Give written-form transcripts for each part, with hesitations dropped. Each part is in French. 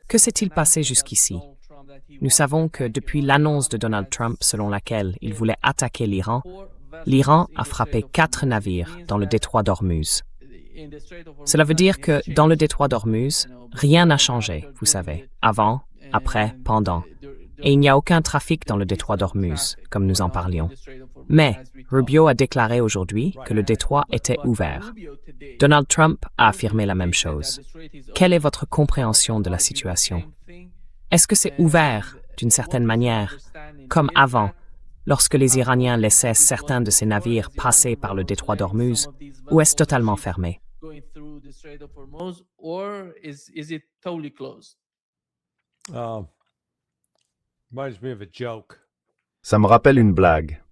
Que s'est-il passé jusqu'ici? Nous savons que depuis l'annonce de Donald Trump selon laquelle il voulait attaquer l'Iran a frappé 4 navires dans le détroit d'Ormuz. Cela veut dire que dans le détroit d'Ormuz, rien n'a changé, vous savez, avant, après, pendant. Et il n'y a aucun trafic dans le détroit d'Ormuz, comme nous en parlions. Mais Rubio a déclaré aujourd'hui que le détroit était ouvert. Donald Trump a affirmé la même chose. Quelle est votre compréhension de la situation? Est-ce que c'est ouvert, d'une certaine manière, comme avant, lorsque les Iraniens laissaient certains de ces navires passer par le détroit d'Ormuz, ou est-ce totalement fermé? Ça me rappelle une blague.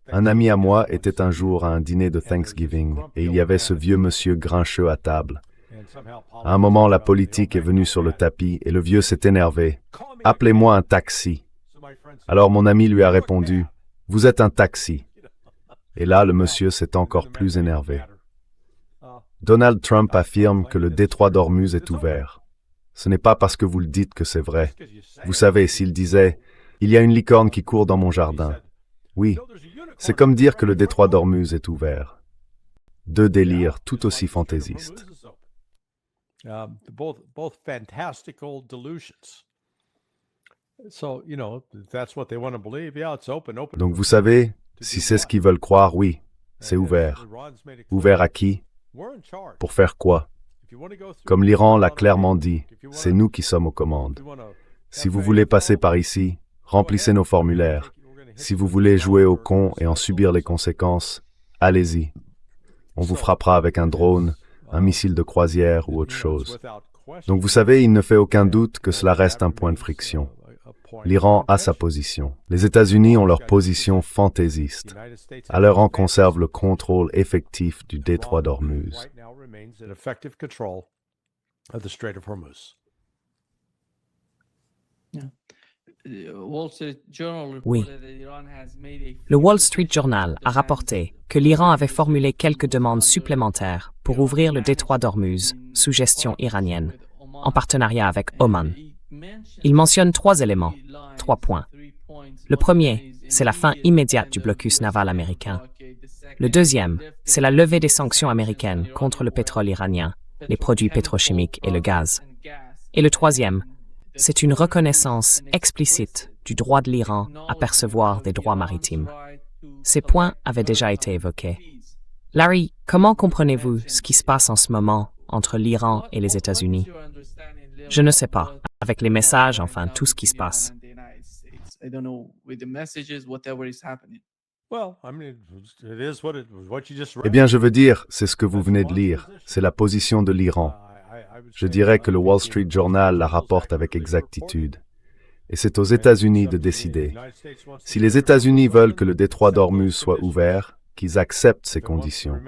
Un ami à moi était un jour à un dîner de Thanksgiving et il y avait ce vieux monsieur grincheux à table. À un moment, la politique est venue sur le tapis et le vieux s'est énervé. « Appelez-moi un taxi ». Alors mon ami lui a répondu « Vous êtes un taxi ». Et là, le monsieur s'est encore plus énervé. Donald Trump affirme que le détroit d'Ormuz est ouvert. Ce n'est pas parce que vous le dites que c'est vrai. Vous savez, s'il disait « Il y a une licorne qui court dans mon jardin ». Oui, c'est comme dire que le détroit d'Ormuz est ouvert. Deux délires tout aussi fantaisistes. Donc vous savez, si c'est ce qu'ils veulent croire, oui, c'est ouvert. Ouvert à qui? Pour faire quoi? Comme l'Iran l'a clairement dit, c'est nous qui sommes aux commandes. Si vous voulez passer par ici, remplissez nos formulaires. Si vous voulez jouer au con et en subir les conséquences, allez-y. On vous frappera avec un drone, un missile de croisière ou autre chose. Donc vous savez, il ne fait aucun doute que cela reste un point de friction. L'Iran a sa position. Les États-Unis ont leur position fantaisiste. Alors on conserve le contrôle effectif du détroit d'Ormuz. Oui. Le Wall Street Journal a rapporté que l'Iran avait formulé quelques demandes supplémentaires pour ouvrir le détroit d'Ormuz sous gestion iranienne, en partenariat avec Oman. Il mentionne 3 éléments, 3 points. Le premier, c'est la fin immédiate du blocus naval américain. Le deuxième, c'est la levée des sanctions américaines contre le pétrole iranien, les produits pétrochimiques et le gaz. Et le troisième, c'est une reconnaissance explicite du droit de l'Iran à percevoir des droits maritimes. Ces points avaient déjà été évoqués. Larry, comment comprenez-vous ce qui se passe en ce moment entre l'Iran et les États-Unis? Je ne sais pas. Avec les messages, enfin, tout ce qui se passe. Eh bien, je veux dire, c'est ce que vous venez de lire. C'est la position de l'Iran. Je dirais que le Wall Street Journal la rapporte avec exactitude. Et c'est aux États-Unis de décider. Si les États-Unis veulent que le détroit d'Ormuz soit ouvert, qu'ils acceptent ces conditions.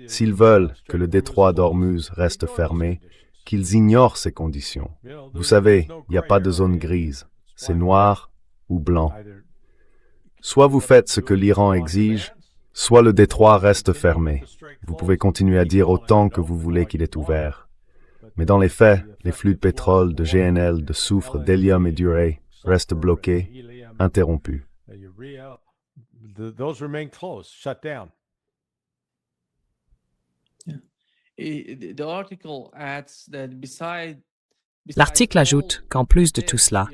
S'ils veulent que le détroit d'Ormuz reste fermé, qu'ils ignorent ces conditions. Vous savez, il n'y a pas de zone grise. C'est noir ou blanc. Soit vous faites ce que l'Iran exige, soit le détroit reste fermé. Vous pouvez continuer à dire autant que vous voulez qu'il est ouvert. Mais dans les faits, les flux de pétrole, de GNL, de soufre, d'hélium et d'urée restent bloqués, interrompus. L'article ajoute qu'en plus de tout cela,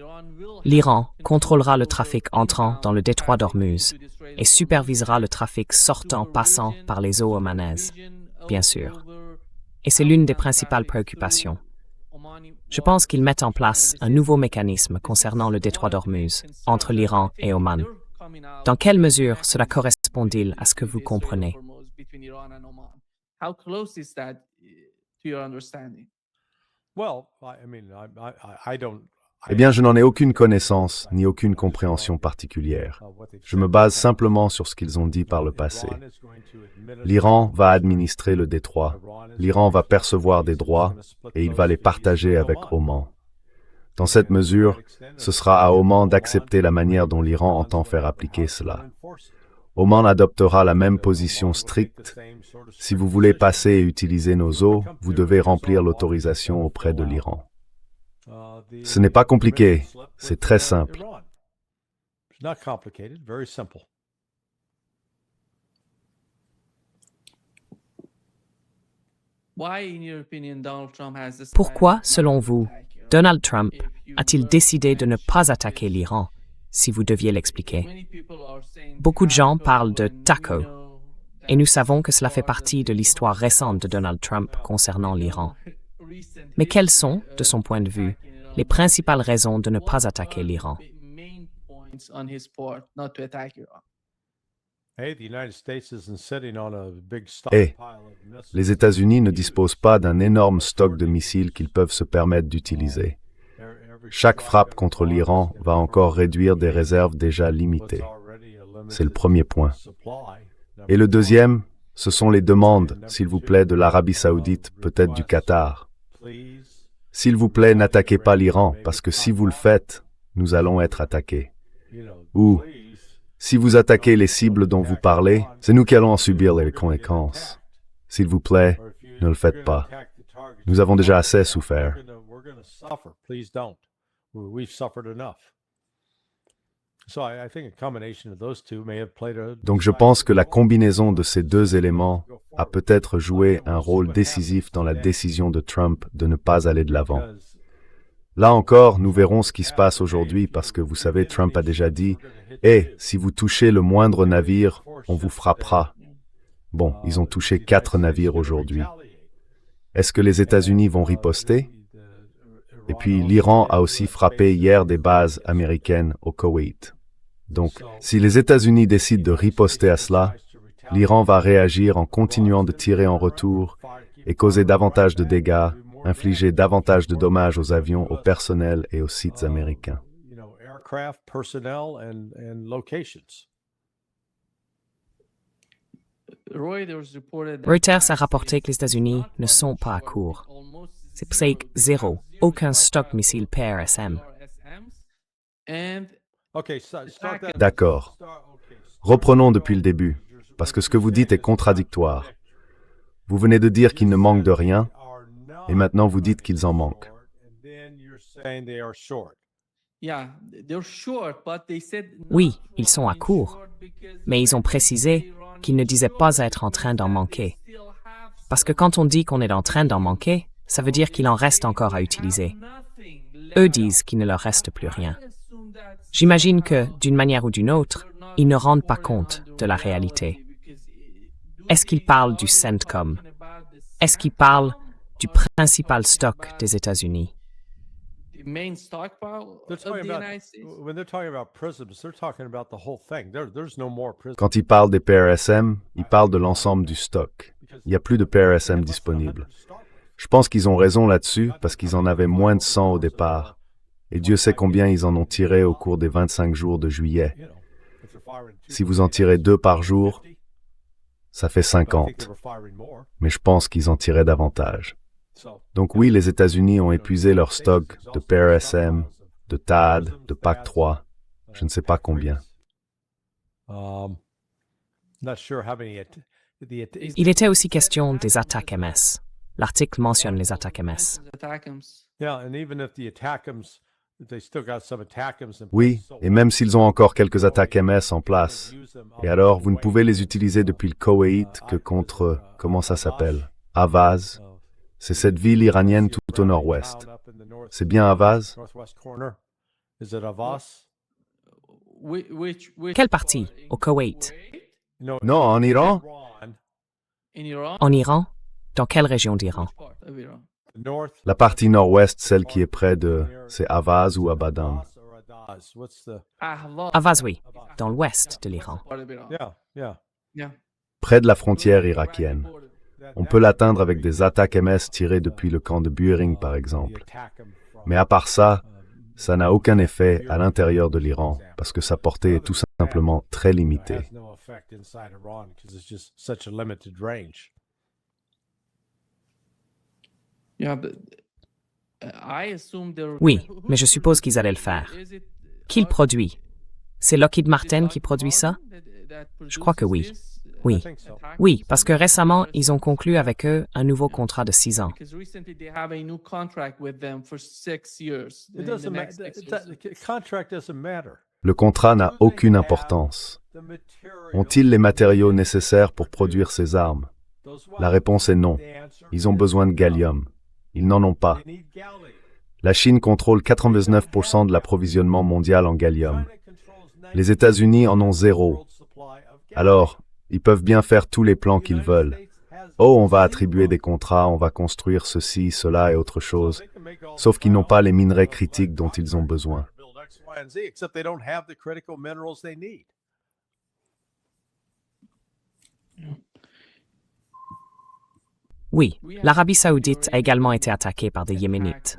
l'Iran contrôlera le trafic entrant dans le détroit d'Ormuz et supervisera le trafic sortant passant par les eaux omanaises, bien sûr. Et c'est l'une des principales préoccupations. Je pense qu'ils mettent en place un nouveau mécanisme concernant le détroit d'Ormuz entre l'Iran et Oman. Dans quelle mesure cela correspond-il à ce que vous comprenez? Eh bien, je n'en ai aucune connaissance ni aucune compréhension particulière. Je me base simplement sur ce qu'ils ont dit par le passé. L'Iran va administrer le détroit. L'Iran va percevoir des droits et il va les partager avec Oman. Dans cette mesure, ce sera à Oman d'accepter la manière dont l'Iran entend faire appliquer cela. Oman adoptera la même position stricte Si vous voulez passer et utiliser nos eaux, vous devez remplir l'autorisation auprès de l'Iran. Ce n'est pas compliqué, c'est très simple. Pourquoi, selon vous, Donald Trump a-t-il décidé de ne pas attaquer l'Iran, si vous deviez l'expliquer? Beaucoup de gens parlent de TACO, et nous savons que cela fait partie de l'histoire récente de Donald Trump concernant l'Iran. Mais quelles sont, de son point de vue, les principales raisons de ne pas attaquer l'Iran? Les États-Unis ne disposent pas d'un énorme stock de missiles qu'ils peuvent se permettre d'utiliser. Chaque frappe contre l'Iran va encore réduire des réserves déjà limitées. C'est le premier point. Et le deuxième, ce sont les demandes, s'il vous plaît, de l'Arabie Saoudite, peut-être du Qatar. S'il vous plaît, n'attaquez pas l'Iran, parce que si vous le faites, nous allons être attaqués. Ou, si vous attaquez les cibles dont vous parlez, c'est nous qui allons en subir les conséquences. S'il vous plaît, ne le faites pas. Nous avons déjà assez souffert. Donc je pense que la combinaison de ces deux éléments a peut-être joué un rôle décisif dans la décision de Trump de ne pas aller de l'avant. Là encore, nous verrons ce qui se passe aujourd'hui parce que vous savez, Trump a déjà dit « si vous touchez le moindre navire, on vous frappera ». Bon, ils ont touché 4 navires aujourd'hui. Est-ce que les États-Unis vont riposter? Et puis, l'Iran a aussi frappé hier des bases américaines au Koweït. Donc, si les États-Unis décident de riposter à cela, l'Iran va réagir en continuant de tirer en retour et causer davantage de dégâts, infliger davantage de dommages aux avions, au personnel et aux sites américains. Reuters a rapporté que les États-Unis ne sont pas à court. C'est presque zéro, aucun stock missile PRSM. D'accord. Reprenons depuis le début, parce que ce que vous dites est contradictoire. Vous venez de dire qu'il ne manque de rien, et maintenant vous dites qu'ils en manquent. Oui, ils sont à court, mais ils ont précisé qu'ils ne disaient pas être en train d'en manquer. Parce que quand on dit qu'on est en train d'en manquer, ça veut dire qu'il en reste encore à utiliser. Eux disent qu'il ne leur reste plus rien. J'imagine que, d'une manière ou d'une autre, ils ne rendent pas compte de la réalité. Est-ce qu'ils parlent du CENTCOM? Est-ce qu'ils parlent du principal stock des États-Unis? Quand ils parlent des PRSM, ils parlent de l'ensemble du stock. Il n'y a plus de PRSM disponible. Je pense qu'ils ont raison là-dessus parce qu'ils en avaient moins de 100 au départ. Et Dieu sait combien ils en ont tiré au cours des 25 jours de juillet. Si vous en tirez 2 par jour, ça fait 50. Mais je pense qu'ils en tiraient davantage. Donc oui, les États-Unis ont épuisé leur stock de PRSM, de THAAD, de PAC-3, je ne sais pas combien. Il était aussi question des attaques MS. L'article mentionne les attaques MS. Oui, et même s'ils ont encore quelques attaques MS en place. Et alors, vous ne pouvez les utiliser depuis le Koweït que contre, comment ça s'appelle? Avaz. C'est cette ville iranienne tout au nord-ouest. C'est bien Avaz? Quelle partie? Au Koweït? Non, en Iran? En Iran? Dans quelle région d'Iran? La partie nord-ouest, celle qui est près de... C'est Avaz ou Abadan? Avaz, oui, dans l'ouest de l'Iran. Près de la frontière irakienne. On peut l'atteindre avec des attaques MS tirées depuis le camp de Buering, par exemple. Mais à part ça, ça n'a aucun effet à l'intérieur de l'Iran, parce que sa portée est tout simplement très limitée. Oui, mais je suppose qu'ils allaient le faire. Qui le produit? C'est Lockheed Martin qui produit ça? Je crois que oui. Oui. Oui, parce que récemment, ils ont conclu avec eux un nouveau contrat de 6 ans. Because recently they have a new contract with them for 6 years. It In the doesn't next matter. 6 years. The contract doesn't matter. Le contrat n'a aucune importance. Ont-ils les matériaux nécessaires pour produire ces armes? La réponse est non. Ils ont besoin de gallium. Ils n'en ont pas. La Chine contrôle 99% de l'approvisionnement mondial en gallium. Les États-Unis en ont 0. Alors, ils peuvent bien faire tous les plans qu'ils veulent. Oh, on va attribuer des contrats, on va construire ceci, cela et autre chose. Sauf qu'ils n'ont pas les minerais critiques dont ils ont besoin. Oui, l'Arabie saoudite a également été attaquée par des Yéménites.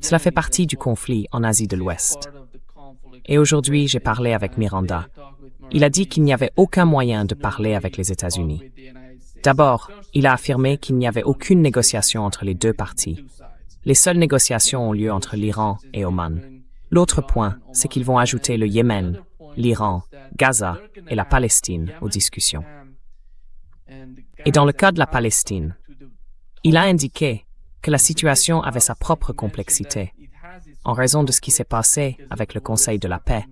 Cela fait partie du conflit en Asie de l'Ouest. Et aujourd'hui, j'ai parlé avec Miranda. Il a dit qu'il n'y avait aucun moyen de parler avec les États-Unis. D'abord, il a affirmé qu'il n'y avait aucune négociation entre les deux parties. Les seules négociations ont lieu entre l'Iran et Oman. L'autre point, c'est qu'ils vont ajouter le Yémen, l'Iran, Gaza et la Palestine aux discussions. Et dans le cas de la Palestine, il a indiqué que la situation avait sa propre complexité, en raison de ce qui s'est passé avec le Conseil de la paix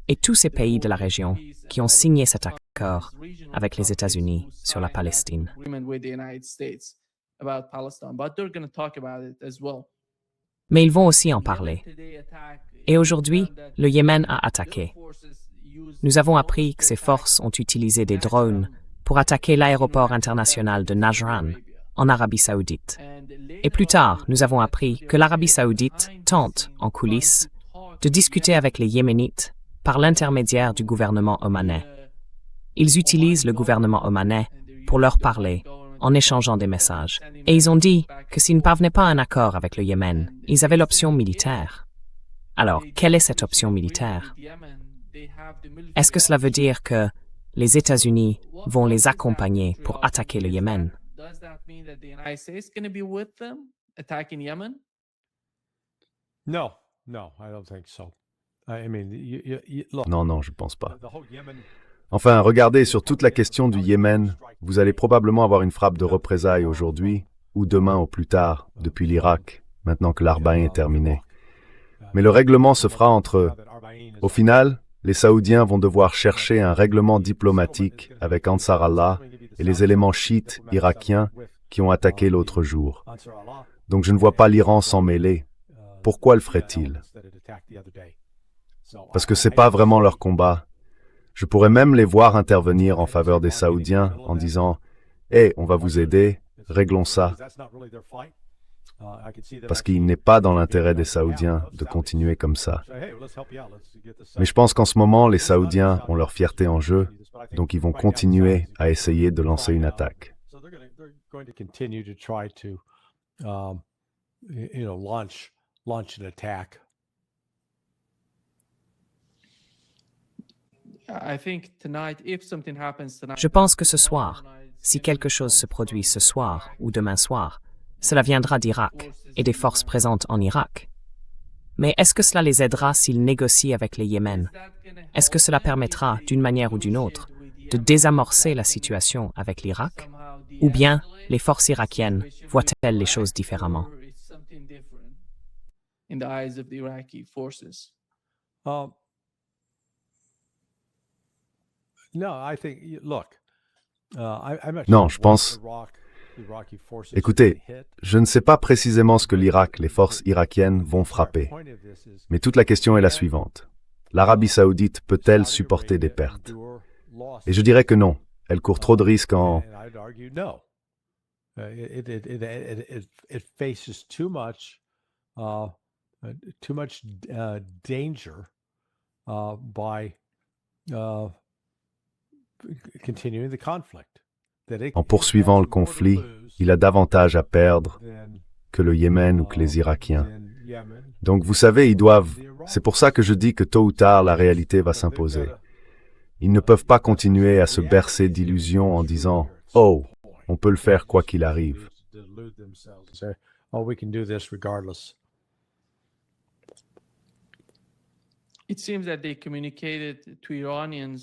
et tous ces pays de la région qui ont signé cet accord avec les États-Unis sur la Palestine. Mais ils vont aussi en parler. Et aujourd'hui, le Yémen a attaqué. Nous avons appris que ces forces ont utilisé des drones pour attaquer l'aéroport international de Najran, en Arabie saoudite. Et plus tard, nous avons appris que l'Arabie saoudite tente, en coulisses, de discuter avec les Yéménites par l'intermédiaire du gouvernement omanais. Ils utilisent le gouvernement omanais pour leur parler en échangeant des messages. Et ils ont dit que s'ils ne parvenaient pas à un accord avec le Yémen, ils avaient l'option militaire. Alors, quelle est cette option militaire? Est-ce que cela veut dire que les États-Unis vont les accompagner pour attaquer le Yémen? Does that mean that the United States is going to be with them attacking Yemen? No, I don't think so. I mean, look. Non, je ne pense pas. The whole Yemen. Enfin, regardez, sur toute la question du Yémen, vous allez probablement avoir une frappe de représailles aujourd'hui, ou demain au plus tard, depuis l'Irak, maintenant que l'Arbaïn est terminé. Mais le règlement se fera entre eux. Au final, les Saoudiens vont devoir chercher un règlement diplomatique avec Ansar Allah et les éléments chiites irakiens qui ont attaqué l'autre jour. Donc je ne vois pas l'Iran s'en mêler. Pourquoi le ferait-il? Parce que c'est pas vraiment leur combat. Je pourrais même les voir intervenir en faveur des Saoudiens en disant « Hey, on va vous aider, réglons ça ». Parce qu'il n'est pas dans l'intérêt des Saoudiens de continuer comme ça. Mais je pense qu'en ce moment, les Saoudiens ont leur fierté en jeu, donc ils vont continuer à essayer de lancer une attaque. Je pense que ce soir, si quelque chose se produit ce soir ou demain soir, cela viendra d'Irak et des forces présentes en Irak. Mais est-ce que cela les aidera s'ils négocient avec les Yémen? Est-ce que cela permettra, d'une manière ou d'une autre, de désamorcer la situation avec l'Irak? Ou bien les forces irakiennes voient-elles les choses différemment? Non, je pense... Écoutez, je ne sais pas précisément ce que l'Irak, les forces irakiennes vont frapper. Mais toute la question est la suivante. L'Arabie saoudite peut-elle supporter des pertes? Et je dirais que non. Elle court trop de risques en... En poursuivant le conflit, il a davantage à perdre que le Yémen ou que les Irakiens. Donc vous savez, ils doivent... C'est pour ça que je dis que tôt ou tard, la réalité va s'imposer. Ils ne peuvent pas continuer à se bercer d'illusions en disant « Oh, on peut le faire quoi qu'il arrive ».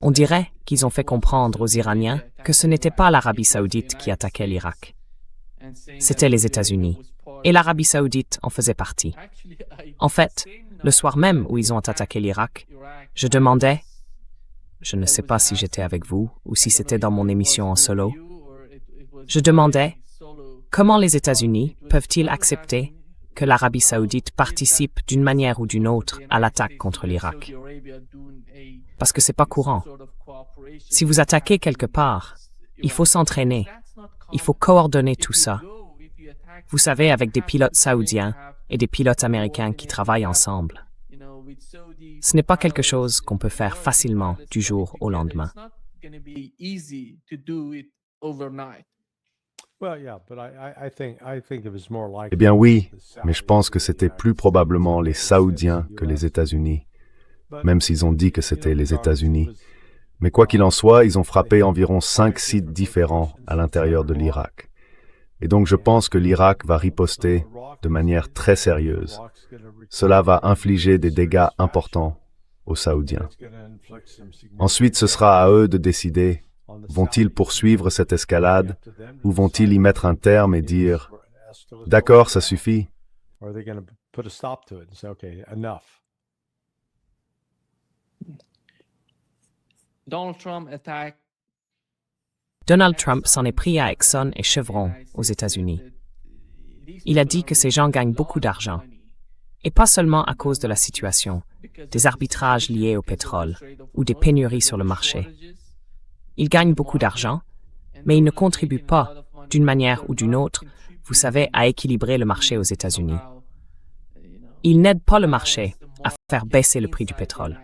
On dirait qu'ils ont fait comprendre aux Iraniens que ce n'était pas l'Arabie saoudite qui attaquait l'Irak, c'était les États-Unis. Et l'Arabie saoudite en faisait partie. En fait, le soir même où ils ont attaqué l'Irak, je demandais, je ne sais pas si j'étais avec vous ou si c'était dans mon émission en solo, je demandais comment les États-Unis peuvent-ils accepter que l'Arabie saoudite participe d'une manière ou d'une autre à l'attaque contre l'Irak. Parce que c'est pas courant. Si vous attaquez quelque part, il faut s'entraîner, il faut coordonner tout ça. Vous savez, avec des pilotes saoudiens et des pilotes américains qui travaillent ensemble. Ce n'est pas quelque chose qu'on peut faire facilement du jour au lendemain. Eh bien oui, mais je pense que c'était plus probablement les Saoudiens que les États-Unis, même s'ils ont dit que c'était les États-Unis. Mais quoi qu'il en soit, ils ont frappé environ 5 sites différents à l'intérieur de l'Irak. Et donc je pense que l'Irak va riposter de manière très sérieuse. Cela va infliger des dégâts importants aux Saoudiens. Ensuite, ce sera à eux de décider, vont-ils poursuivre cette escalade ou vont-ils y mettre un terme et dire « D'accord, ça suffit ». Donald Trump s'en est pris à Exxon et Chevron aux États-Unis. Il a dit que ces gens gagnent beaucoup d'argent, et pas seulement à cause de la situation, des arbitrages liés au pétrole ou des pénuries sur le marché. Ils gagnent beaucoup d'argent, mais ils ne contribuent pas, d'une manière ou d'une autre, vous savez, à équilibrer le marché aux États-Unis. Ils n'aident pas le marché à faire baisser le prix du pétrole.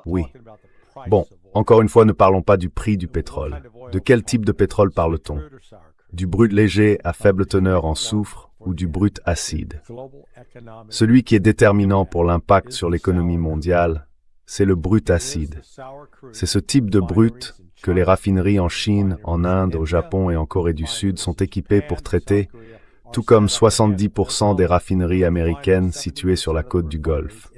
Oui. Bon, encore une fois, ne parlons pas du prix du pétrole. De quel type de pétrole parle-t-on? Du brut léger à faible teneur en soufre ou du brut acide? Celui qui est déterminant pour l'impact sur l'économie mondiale, c'est le brut acide. C'est ce type de brut que les raffineries en Chine, en Inde, au Japon et en Corée du Sud sont équipées pour traiter, tout comme 70% des raffineries américaines situées sur la côte du Golfe.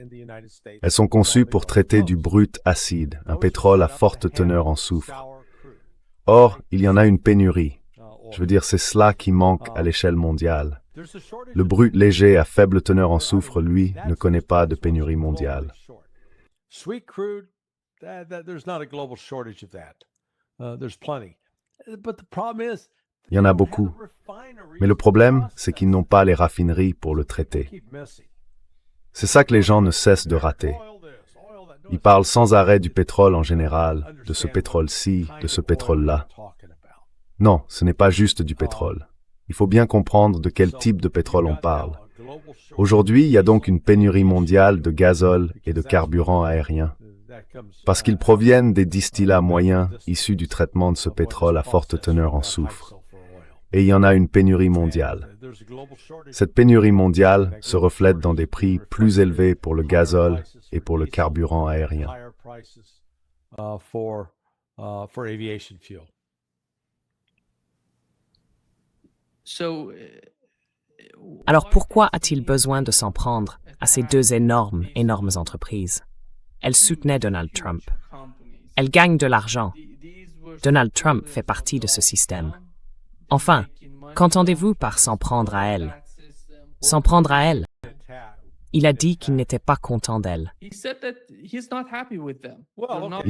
Elles sont conçues pour traiter du brut acide, un pétrole à forte teneur en soufre. Or, il y en a une pénurie. Je veux dire, c'est cela qui manque à l'échelle mondiale. Le brut léger à faible teneur en soufre, lui, ne connaît pas de pénurie mondiale. Il y en a beaucoup. Mais le problème, c'est qu'ils n'ont pas les raffineries pour le traiter. C'est ça que les gens ne cessent de rater. Ils parlent sans arrêt du pétrole en général, de ce pétrole-ci, de ce pétrole-là. Non, ce n'est pas juste du pétrole. Il faut bien comprendre de quel type de pétrole on parle. Aujourd'hui, il y a donc une pénurie mondiale de gazole et de carburant aérien, parce qu'ils proviennent des distillats moyens issus du traitement de ce pétrole à forte teneur en soufre. Et il y en a une pénurie mondiale. Cette pénurie mondiale se reflète dans des prix plus élevés pour le gazole et pour le carburant aérien. Alors pourquoi a-t-il besoin de s'en prendre à ces deux énormes entreprises? Elles soutenaient Donald Trump. Elles gagnent de l'argent. Donald Trump fait partie de ce système. Enfin, qu'entendez-vous par s'en prendre à elles? S'en prendre à elles? Il a dit qu'il n'était pas content d'elles. Il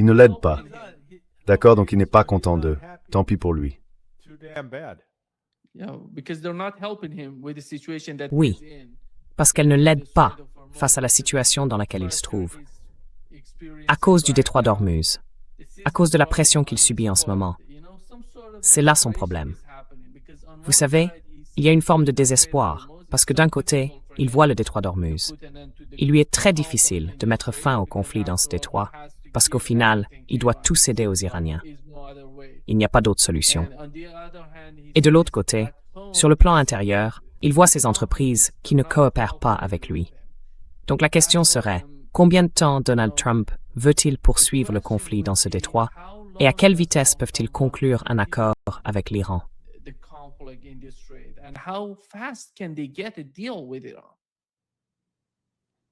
ne l'aide pas. D'accord, donc il n'est pas content d'eux. Tant pis pour lui. Oui, parce qu'elles ne l'aident pas face à la situation dans laquelle il se trouve. À cause du détroit d'Ormuz, à cause de la pression qu'il subit en ce moment. C'est là son problème. Vous savez, il y a une forme de désespoir, parce que d'un côté, il voit le détroit d'Ormuz. Il lui est très difficile de mettre fin au conflit dans ce détroit, parce qu'au final, il doit tout céder aux Iraniens. Il n'y a pas d'autre solution. Et de l'autre côté, sur le plan intérieur, il voit ces entreprises qui ne coopèrent pas avec lui. Donc la question serait, combien de temps Donald Trump veut-il poursuivre le conflit dans ce détroit et à quelle vitesse peuvent-ils conclure un accord avec l'Iran? like in this trade, and how fast can they get a deal with Iran?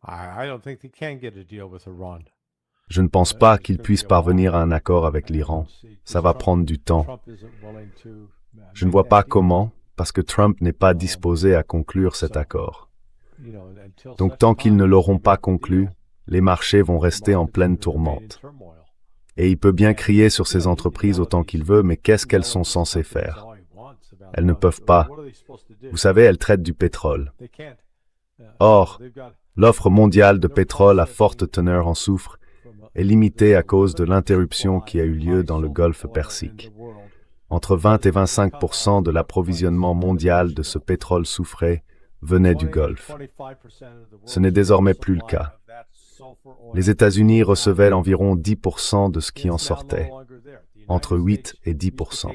I don't think they can get a deal with Iran. Je ne pense pas qu'ils puissent parvenir à un accord avec l'Iran. Ça va prendre du temps. Je ne vois pas comment, parce que Trump n'est pas disposé à conclure cet accord. Donc tant qu'ils ne l'auront pas conclu, les marchés vont rester en pleine tourmente. Et il peut bien crier sur ces entreprises autant qu'il veut, mais qu'est-ce qu'elles sont censées faire? Elles ne peuvent pas. Vous savez, elles traitent du pétrole. Or, l'offre mondiale de pétrole à forte teneur en soufre est limitée à cause de l'interruption qui a eu lieu dans le Golfe Persique. Entre 20 et 25% de l'approvisionnement mondial de ce pétrole soufré venait du Golfe. Ce n'est désormais plus le cas. Les États-Unis recevaient environ 10% de ce qui en sortait, entre 8 et 10%.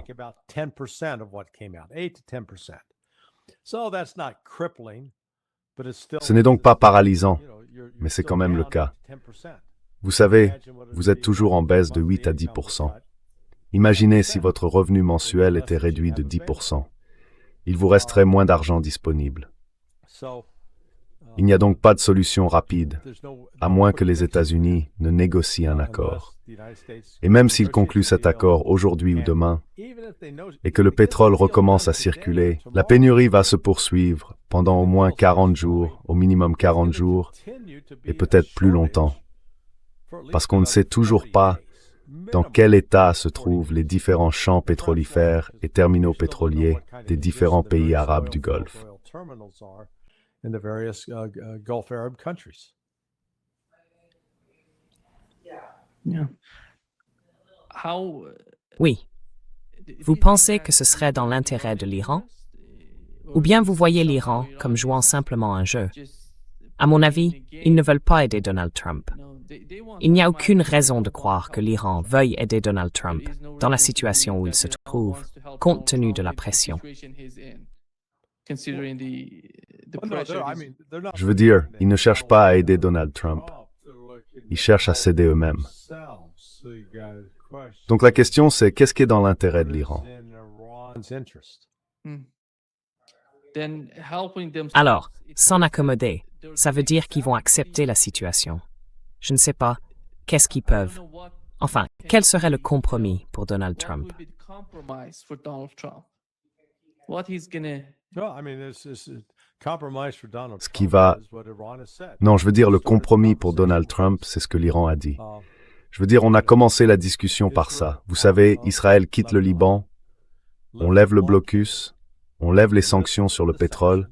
Ce n'est donc pas paralysant, mais c'est quand même le cas. Vous savez, vous êtes toujours en baisse de 8 à 10%. Imaginez si votre revenu mensuel était réduit de 10%. Il vous resterait moins d'argent disponible. Il n'y a donc pas de solution rapide, à moins que les États-Unis ne négocient un accord. Et même s'ils concluent cet accord aujourd'hui ou demain, et que le pétrole recommence à circuler, la pénurie va se poursuivre pendant au moins 40 jours, au minimum 40 jours, et peut-être plus longtemps. Parce qu'on ne sait toujours pas dans quel état se trouvent les différents champs pétrolifères et terminaux pétroliers des différents pays arabes du Golfe. In the various Gulf Arab countries. Yeah. How? Oui. Vous pensez que ce serait dans l'intérêt de l'Iran? Ou bien vous voyez l'Iran comme jouant simplement un jeu? À mon avis, ils ne veulent pas aider Donald Trump. Il n'y a aucune raison de croire que l'Iran veuille aider Donald Trump dans la situation où il se trouve, compte tenu de la pression. Je veux dire, ils ne cherchent pas à aider Donald Trump. Ils cherchent à s'aider eux-mêmes. Donc la question, c'est qu'est-ce qui est dans l'intérêt de l'Iran? Alors, s'en accommoder, ça veut dire qu'ils vont accepter la situation. Je ne sais pas, qu'est-ce qu'ils peuvent? Enfin, quel serait le compromis pour Donald Trump? Ce qui va... Non, je veux dire le compromis pour Donald Trump, c'est ce que l'Iran a dit. Je veux dire, on a commencé la discussion par ça. Vous savez, Israël quitte le Liban, on lève le blocus, on lève les sanctions sur le pétrole,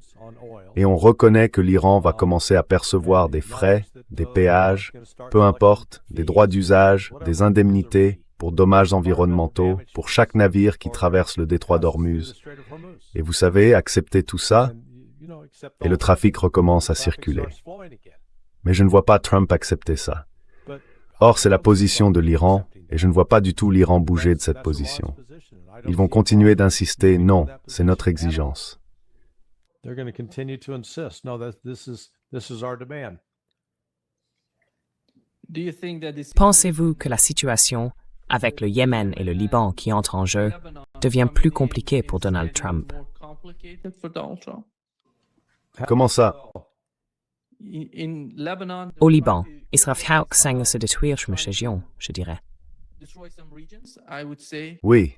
et on reconnaît que l'Iran va commencer à percevoir des frais, des péages, peu importe, des droits d'usage, des indemnités pour dommages environnementaux pour chaque navire qui traverse le détroit d'Ormuz. Et vous savez, accepter tout ça, et le trafic recommence à circuler. Mais je ne vois pas Trump accepter ça. Or, c'est la position de l'Iran, et je ne vois pas du tout l'Iran bouger de cette position. Ils vont continuer d'insister, non, c'est notre exigence. Pensez-vous que la situation, avec le Yémen et le Liban qui entrent en jeu, devient plus compliquée pour Donald Trump? Comment ça? Au Liban, Israël s'engage se détruire région, je dirais. Oui,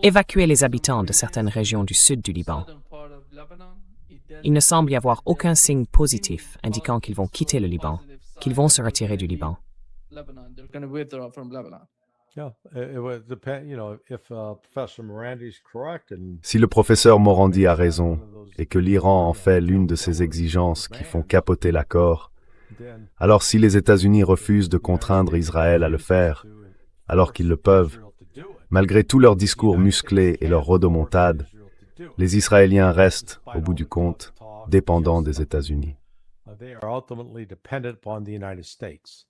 Évacuer les habitants de certaines régions du sud du Liban. Il ne semble y avoir aucun signe positif indiquant qu'ils vont quitter le Liban, qu'ils vont se retirer du Liban. si le professeur Morandi a raison, et que l'Iran en fait l'une de ses exigences qui font capoter l'accord, alors si les États-Unis refusent de contraindre Israël à le faire, alors qu'ils le peuvent, malgré tous leurs discours musclés et leurs rodomontades, les Israéliens restent, au bout du compte, dépendants des États-Unis. They are ultimately dependent upon the United States.